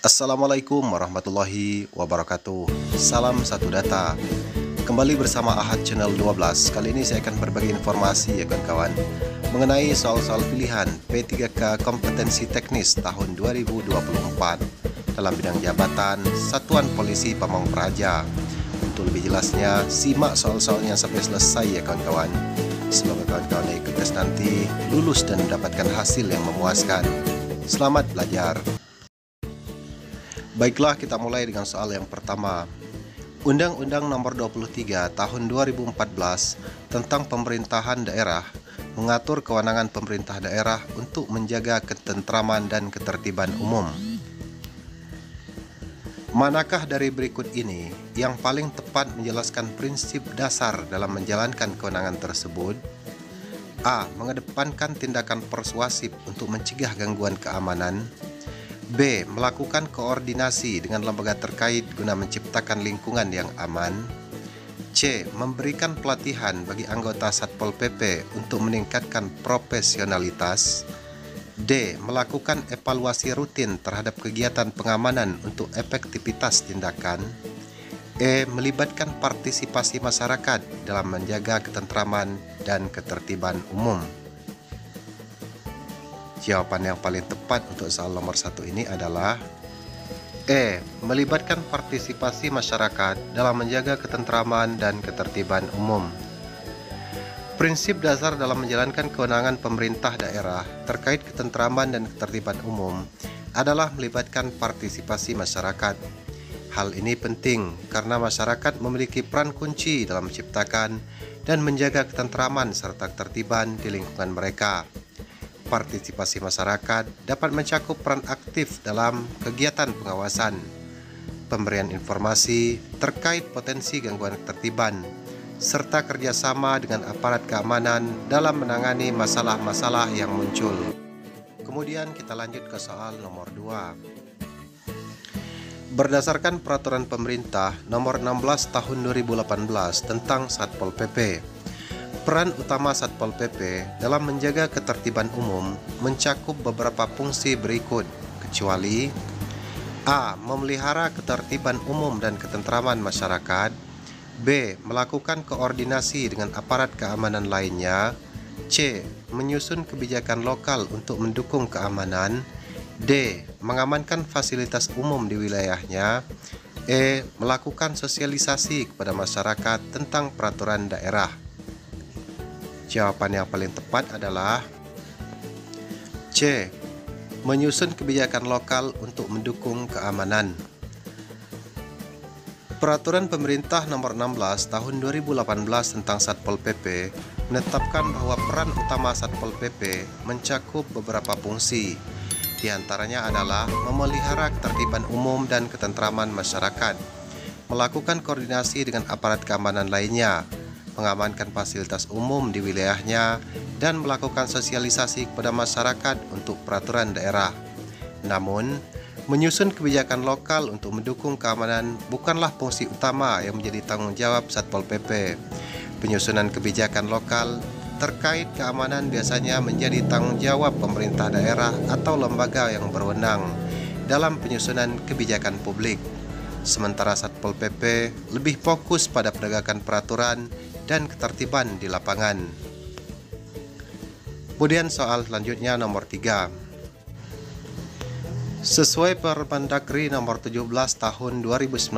Assalamualaikum warahmatullahi wabarakatuh. Salam satu data. Kembali bersama Ahad Channel 12. Kali ini saya akan berbagi informasi ya kawan-kawan mengenai soal-soal pilihan P3K Kompetensi Teknis tahun 2024 dalam bidang jabatan Satuan Polisi Pamong Praja. Untuk lebih jelasnya, simak soal-soalnya sampai selesai ya kawan-kawan. Semoga kawan-kawan yang ikut tes nanti lulus dan mendapatkan hasil yang memuaskan. Selamat belajar. Baiklah, kita mulai dengan soal yang pertama. Undang-Undang Nomor 23 Tahun 2014 tentang Pemerintahan Daerah mengatur kewenangan pemerintah daerah untuk menjaga ketentraman dan ketertiban umum. Manakah dari berikut ini yang paling tepat menjelaskan prinsip dasar dalam menjalankan kewenangan tersebut? A. Mengedepankan tindakan persuasif untuk mencegah gangguan keamanan. B. Melakukan koordinasi dengan lembaga terkait guna menciptakan lingkungan yang aman. C. Memberikan pelatihan bagi anggota Satpol PP untuk meningkatkan profesionalitas. D. Melakukan evaluasi rutin terhadap kegiatan pengamanan untuk efektivitas tindakan. E. Melibatkan partisipasi masyarakat dalam menjaga ketentraman dan ketertiban umum. Jawaban yang paling tepat untuk soal nomor 1 ini adalah E. Melibatkan partisipasi masyarakat dalam menjaga ketentraman dan ketertiban umum. Prinsip dasar dalam menjalankan kewenangan pemerintah daerah terkait ketentraman dan ketertiban umum adalah melibatkan partisipasi masyarakat. Hal ini penting karena masyarakat memiliki peran kunci dalam menciptakan dan menjaga ketentraman serta ketertiban di lingkungan mereka. Partisipasi masyarakat dapat mencakup peran aktif dalam kegiatan pengawasan, pemberian informasi terkait potensi gangguan ketertiban, serta kerjasama dengan aparat keamanan dalam menangani masalah-masalah yang muncul. Kemudian kita lanjut ke soal nomor 2. Berdasarkan Peraturan Pemerintah Nomor 16 Tahun 2018 tentang Satpol PP, peran utama Satpol PP dalam menjaga ketertiban umum mencakup beberapa fungsi berikut, kecuali A. Memelihara ketertiban umum dan ketentraman masyarakat. B. Melakukan koordinasi dengan aparat keamanan lainnya. C. Menyusun kebijakan lokal untuk mendukung keamanan. D. Mengamankan fasilitas umum di wilayahnya. E. Melakukan sosialisasi kepada masyarakat tentang peraturan daerah. Jawaban yang paling tepat adalah C. Menyusun kebijakan lokal untuk mendukung keamanan. Peraturan Pemerintah Nomor 16 Tahun 2018 tentang Satpol PP menetapkan bahwa peran utama Satpol PP mencakup beberapa fungsi. Di antaranya adalah memelihara ketertiban umum dan ketentraman masyarakat, melakukan koordinasi dengan aparat keamanan lainnya, mengamankan fasilitas umum di wilayahnya, dan melakukan sosialisasi kepada masyarakat untuk peraturan daerah. Namun, menyusun kebijakan lokal untuk mendukung keamanan bukanlah fungsi utama yang menjadi tanggung jawab Satpol PP. Penyusunan kebijakan lokal terkait keamanan biasanya menjadi tanggung jawab pemerintah daerah atau lembaga yang berwenang dalam penyusunan kebijakan publik. Sementara Satpol PP lebih fokus pada penegakan peraturan dan ketertiban di lapangan. Kemudian soal selanjutnya nomor 3. Sesuai Permendagri Nomor 17 Tahun 2019,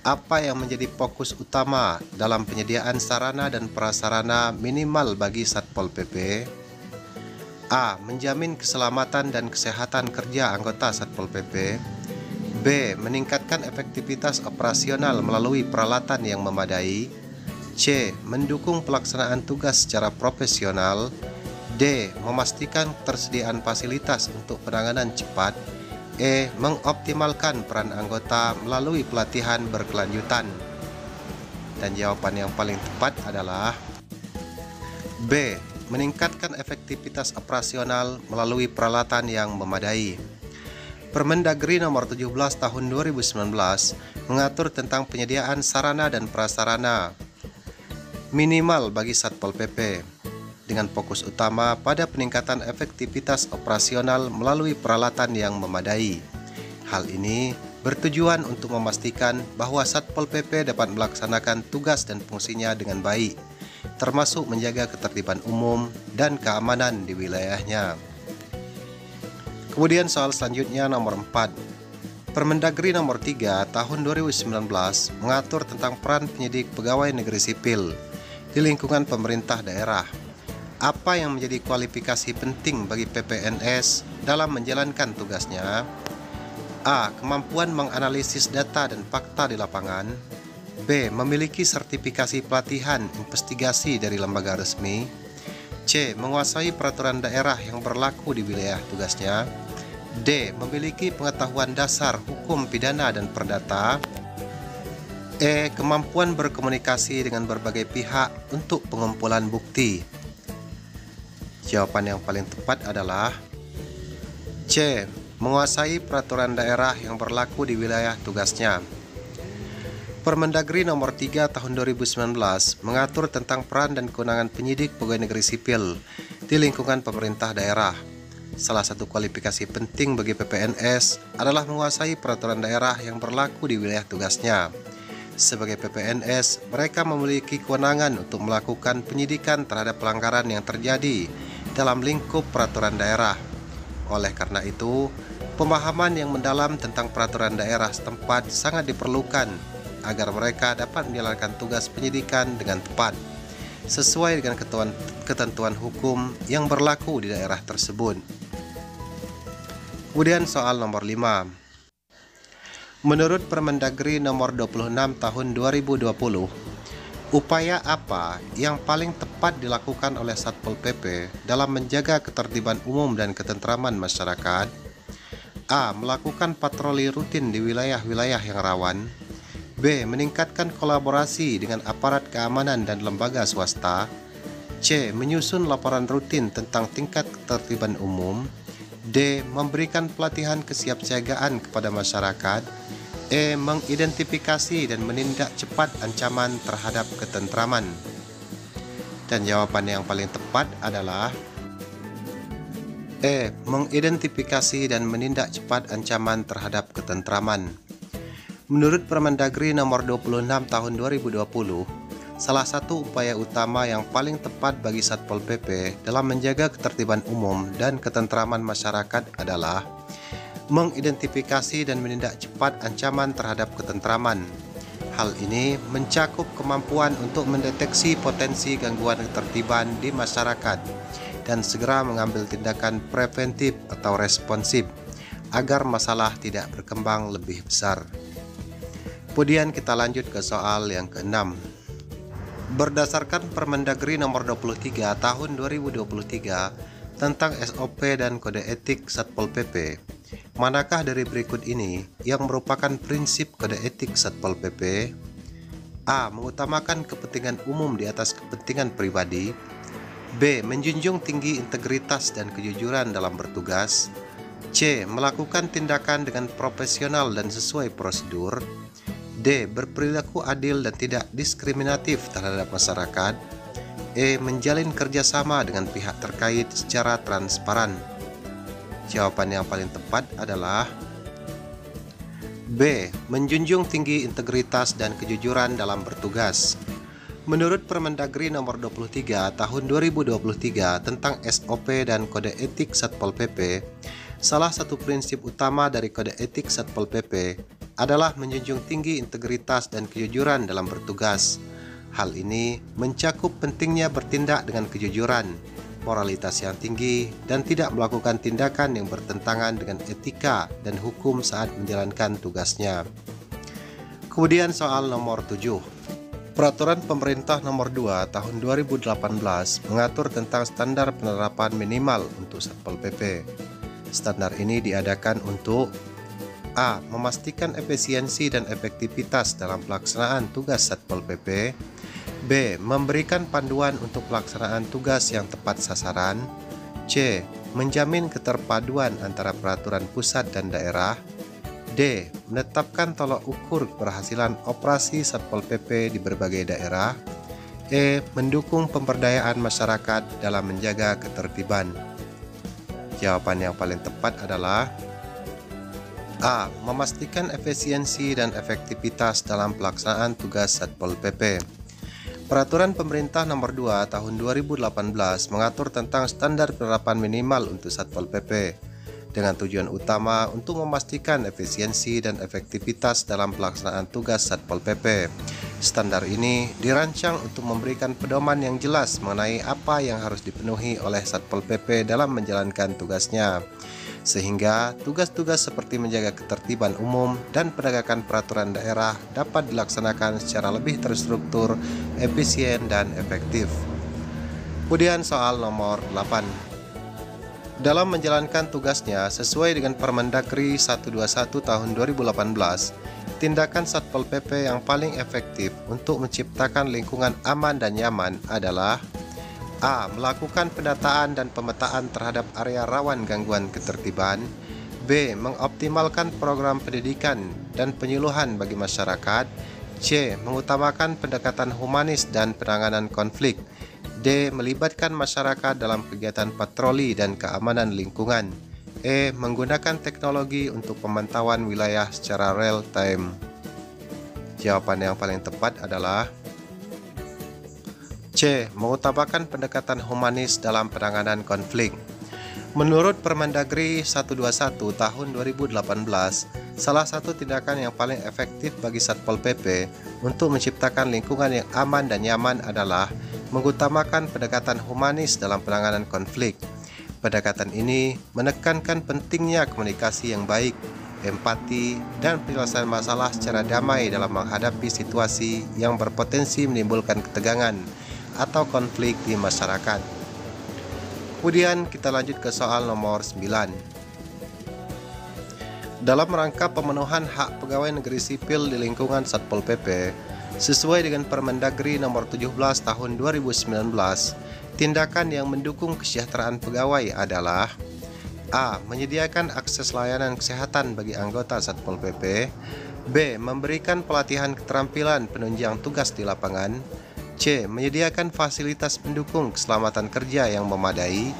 apa yang menjadi fokus utama dalam penyediaan sarana dan prasarana minimal bagi Satpol PP? A. Menjamin keselamatan dan kesehatan kerja anggota Satpol PP. B. Meningkatkan efektivitas operasional melalui peralatan yang memadai. C. Mendukung pelaksanaan tugas secara profesional. D. Memastikan ketersediaan fasilitas untuk penanganan cepat. E. Mengoptimalkan peran anggota melalui pelatihan berkelanjutan. Dan jawaban yang paling tepat adalah B. Meningkatkan efektivitas operasional melalui peralatan yang memadai. Permendagri Nomor 17 Tahun 2019 mengatur tentang penyediaan sarana dan prasarana minimal bagi Satpol PP dengan fokus utama pada peningkatan efektivitas operasional melalui peralatan yang memadai. Hal ini bertujuan untuk memastikan bahwa Satpol PP dapat melaksanakan tugas dan fungsinya dengan baik, termasuk menjaga ketertiban umum dan keamanan di wilayahnya. Kemudian soal selanjutnya nomor 4. Permendagri nomor 3 tahun 2019 mengatur tentang peran penyidik pegawai negeri sipil di lingkungan pemerintah daerah. Apa yang menjadi kualifikasi penting bagi PPNS dalam menjalankan tugasnya? A. Kemampuan menganalisis data dan fakta di lapangan. B. Memiliki sertifikasi pelatihan investigasi dari lembaga resmi. C. Menguasai peraturan daerah yang berlaku di wilayah tugasnya. D. Memiliki pengetahuan dasar hukum pidana dan perdata. E. Kemampuan berkomunikasi dengan berbagai pihak untuk pengumpulan bukti. Jawaban yang paling tepat adalah C. Menguasai peraturan daerah yang berlaku di wilayah tugasnya. Permendagri nomor 3 tahun 2019 mengatur tentang peran dan kewenangan penyidik pegawai negeri sipil di lingkungan pemerintah daerah. Salah satu kualifikasi penting bagi PPNS adalah menguasai peraturan daerah yang berlaku di wilayah tugasnya. Sebagai PPNS, mereka memiliki kewenangan untuk melakukan penyidikan terhadap pelanggaran yang terjadi dalam lingkup peraturan daerah. Oleh karena itu, pemahaman yang mendalam tentang peraturan daerah setempat sangat diperlukan agar mereka dapat menjalankan tugas penyidikan dengan tepat, sesuai dengan ketentuan hukum yang berlaku di daerah tersebut. Kemudian soal nomor 5. Menurut Permendagri nomor 26 tahun 2020, upaya apa yang paling tepat dilakukan oleh Satpol PP dalam menjaga ketertiban umum dan ketentraman masyarakat? A. Melakukan patroli rutin di wilayah-wilayah yang rawan. B. Meningkatkan kolaborasi dengan aparat keamanan dan lembaga swasta. C. Menyusun laporan rutin tentang tingkat ketertiban umum. D. Memberikan pelatihan kesiapsiagaan kepada masyarakat. E. Mengidentifikasi dan menindak cepat ancaman terhadap ketentraman. Dan jawaban yang paling tepat adalah E. Mengidentifikasi dan menindak cepat ancaman terhadap ketentraman. Menurut Permendagri nomor 26 tahun 2020, salah satu upaya utama yang paling tepat bagi Satpol PP dalam menjaga ketertiban umum dan ketentraman masyarakat adalah mengidentifikasi dan menindak cepat ancaman terhadap ketentraman. Hal ini mencakup kemampuan untuk mendeteksi potensi gangguan ketertiban di masyarakat dan segera mengambil tindakan preventif atau responsif agar masalah tidak berkembang lebih besar. Kemudian kita lanjut ke soal yang ke-6. Berdasarkan Permendagri nomor 23 tahun 2023 tentang SOP dan kode etik Satpol PP, manakah dari berikut ini yang merupakan prinsip kode etik Satpol PP? A. Mengutamakan kepentingan umum di atas kepentingan pribadi. B. Menjunjung tinggi integritas dan kejujuran dalam bertugas. C. Melakukan tindakan dengan profesional dan sesuai prosedur. D. Berperilaku adil dan tidak diskriminatif terhadap masyarakat. E. Menjalin kerjasama dengan pihak terkait secara transparan. Jawaban yang paling tepat adalah B. Menjunjung tinggi integritas dan kejujuran dalam bertugas. Menurut Permendagri nomor 23 tahun 2023 tentang SOP dan kode etik Satpol PP, salah satu prinsip utama dari kode etik Satpol PP adalah menjunjung tinggi integritas dan kejujuran dalam bertugas. Hal ini mencakup pentingnya bertindak dengan kejujuran, moralitas yang tinggi, dan tidak melakukan tindakan yang bertentangan dengan etika dan hukum saat menjalankan tugasnya. Kemudian soal nomor 7. Peraturan Pemerintah nomor 2 tahun 2018 mengatur tentang standar penerapan minimal untuk Satpol PP. Standar ini diadakan untuk A. Memastikan efisiensi dan efektivitas dalam pelaksanaan tugas Satpol PP. B. Memberikan panduan untuk pelaksanaan tugas yang tepat sasaran. C. Menjamin keterpaduan antara peraturan pusat dan daerah. D. Menetapkan tolak ukur keberhasilan operasi Satpol PP di berbagai daerah. E. Mendukung pemberdayaan masyarakat dalam menjaga ketertiban. Jawaban yang paling tepat adalah A. Memastikan efisiensi dan efektivitas dalam pelaksanaan tugas Satpol PP. Peraturan Pemerintah Nomor 2 Tahun 2018 mengatur tentang standar penerapan minimal untuk Satpol PP dengan tujuan utama untuk memastikan efisiensi dan efektivitas dalam pelaksanaan tugas Satpol PP. Standar ini dirancang untuk memberikan pedoman yang jelas mengenai apa yang harus dipenuhi oleh Satpol PP dalam menjalankan tugasnya, sehingga tugas-tugas seperti menjaga ketertiban umum dan penegakan peraturan daerah dapat dilaksanakan secara lebih terstruktur, efisien, dan efektif. Kemudian soal nomor 8. Dalam menjalankan tugasnya sesuai dengan Permendagri 121 tahun 2018, tindakan Satpol PP yang paling efektif untuk menciptakan lingkungan aman dan nyaman adalah A. Melakukan pendataan dan pemetaan terhadap area rawan gangguan ketertiban. B. Mengoptimalkan program pendidikan dan penyuluhan bagi masyarakat. C. Mengutamakan pendekatan humanis dan penanganan konflik. D. Melibatkan masyarakat dalam kegiatan patroli dan keamanan lingkungan. E. Menggunakan teknologi untuk pemantauan wilayah secara real time. Jawaban yang paling tepat adalah C. Mengutamakan pendekatan humanis dalam penanganan konflik. Menurut Permendagri 121 tahun 2018, salah satu tindakan yang paling efektif bagi Satpol PP untuk menciptakan lingkungan yang aman dan nyaman adalah mengutamakan pendekatan humanis dalam penanganan konflik. Pendekatan ini menekankan pentingnya komunikasi yang baik, empati, dan penyelesaian masalah secara damai dalam menghadapi situasi yang berpotensi menimbulkan ketegangan atau konflik di masyarakat. Kemudian kita lanjut ke soal nomor 9. Dalam rangka pemenuhan hak pegawai negeri sipil di lingkungan Satpol PP, sesuai dengan Permendagri Nomor 17 Tahun 2019, tindakan yang mendukung kesejahteraan pegawai adalah A. Menyediakan akses layanan kesehatan bagi anggota Satpol PP. B. Memberikan pelatihan keterampilan penunjang tugas di lapangan. C. Menyediakan fasilitas pendukung keselamatan kerja yang memadai.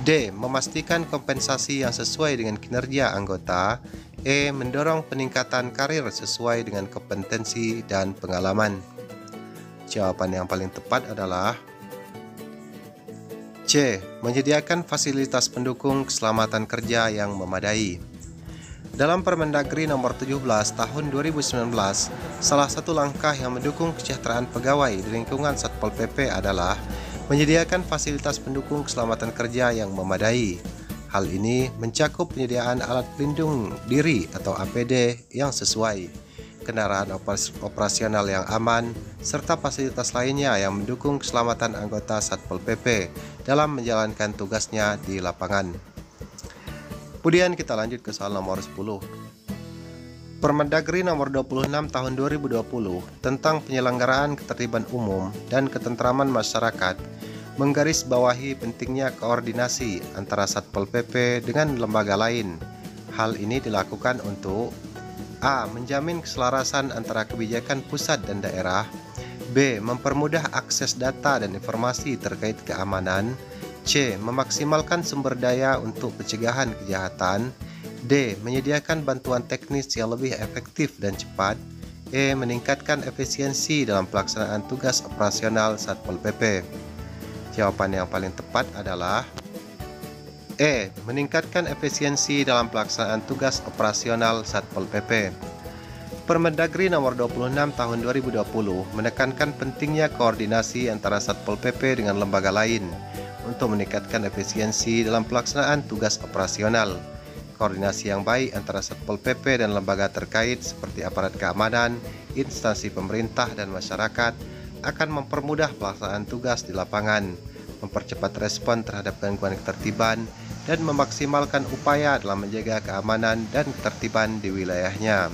D. Memastikan kompensasi yang sesuai dengan kinerja anggota. E. Mendorong peningkatan karir sesuai dengan kompetensi dan pengalaman. Jawaban yang paling tepat adalah C. Menyediakan fasilitas pendukung keselamatan kerja yang memadai. Dalam Permendagri Nomor 17 Tahun 2019, salah satu langkah yang mendukung kesejahteraan pegawai di lingkungan Satpol PP adalah menyediakan fasilitas pendukung keselamatan kerja yang memadai. Hal ini mencakup penyediaan alat pelindung diri atau APD yang sesuai, kendaraan operasional yang aman, serta fasilitas lainnya yang mendukung keselamatan anggota Satpol PP dalam menjalankan tugasnya di lapangan. Kemudian kita lanjut ke soal nomor 10. Permendagri Nomor 26 Tahun 2020 tentang penyelenggaraan ketertiban umum dan ketentraman masyarakat menggarisbawahi pentingnya koordinasi antara Satpol PP dengan lembaga lain. Hal ini dilakukan untuk A. Menjamin keselarasan antara kebijakan pusat dan daerah. B. Mempermudah akses data dan informasi terkait keamanan. C. Memaksimalkan sumber daya untuk pencegahan kejahatan. D. Menyediakan bantuan teknis yang lebih efektif dan cepat. E. Meningkatkan efisiensi dalam pelaksanaan tugas operasional Satpol PP. Jawaban yang paling tepat adalah E. Meningkatkan efisiensi dalam pelaksanaan tugas operasional Satpol PP. Permendagri Nomor 26 Tahun 2020 menekankan pentingnya koordinasi antara Satpol PP dengan lembaga lain untuk meningkatkan efisiensi dalam pelaksanaan tugas operasional. Koordinasi yang baik antara Satpol PP dan lembaga terkait seperti aparat keamanan, instansi pemerintah, dan masyarakat akan mempermudah pelaksanaan tugas di lapangan, mempercepat respon terhadap gangguan ketertiban, dan memaksimalkan upaya dalam menjaga keamanan dan ketertiban di wilayahnya.